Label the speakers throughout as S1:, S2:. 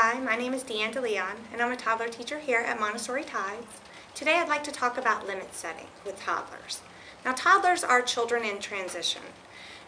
S1: Hi, my name is Deanne DeLeon, and I'm a toddler teacher here at Montessori Tides. Today I'd like to talk about limit setting with toddlers. Now, toddlers are children in transition.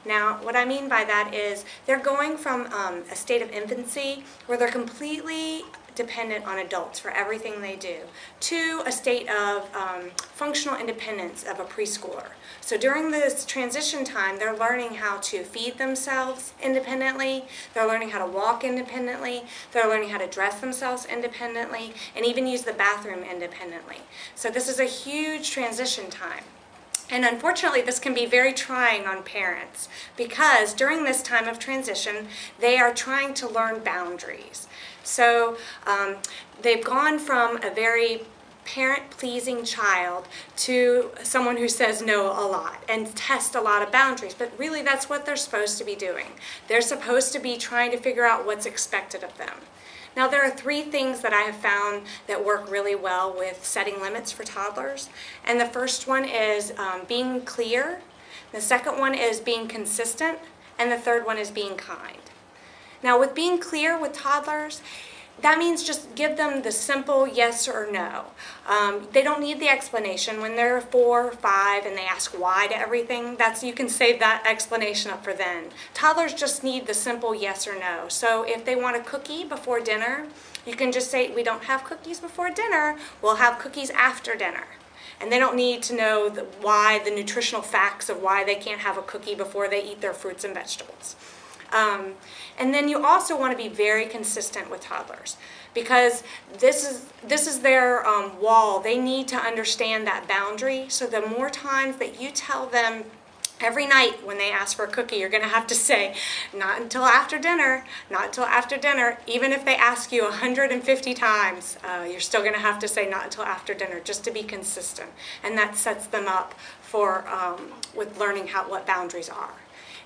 S1: Now, what I mean by that is they're going from a state of infancy where they're completely dependent on adults for everything they do to a state of functional independence of a preschooler. So during this transition time, they're learning how to feed themselves independently, they're learning how to walk independently, they're learning how to dress themselves independently, and even use the bathroom independently. So this is a huge transition time. And unfortunately, this can be very trying on parents because during this time of transition, they are trying to learn boundaries. So they've gone from a very parent-pleasing child to someone who says no a lot and tests a lot of boundaries, but really that's what they're supposed to be doing. They're supposed to be trying to figure out what's expected of them. Now, there are 3 things that I have found that work really well with setting limits for toddlers. And the first one is being clear. The second one is being consistent. And the third one is being kind. Now, with being clear with toddlers, that means just give them the simple yes or no. They don't need the explanation. When they're 4 or 5 and they ask why to everything, you can save that explanation up for then. Toddlers just need the simple yes or no. So if they want a cookie before dinner, you can just say, we don't have cookies before dinner, we'll have cookies after dinner. And they don't need to know the nutritional facts of why they can't have a cookie before they eat their fruits and vegetables. And then you also want to be very consistent with toddlers because this is their wall. They need to understand that boundary. So the more times that you tell them every night when they ask for a cookie, you're going to have to say, not until after dinner, not until after dinner. Even if they ask you 150 times, you're still going to have to say not until after dinner just to be consistent. And that sets them up for with learning what boundaries are.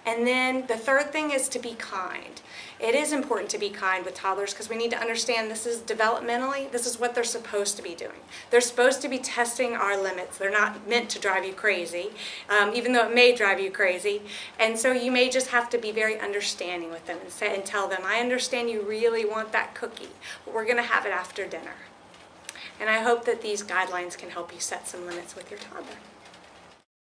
S1: And then the third thing is to be kind. It is important to be kind with toddlers because we need to understand this is developmentally, this is what they're supposed to be doing. They're supposed to be testing our limits. They're not meant to drive you crazy, even though it may drive you crazy. And so you may just have to be very understanding with them and tell them, I understand you really want that cookie, but we're going to have it after dinner. And I hope that these guidelines can help you set some limits with your toddler.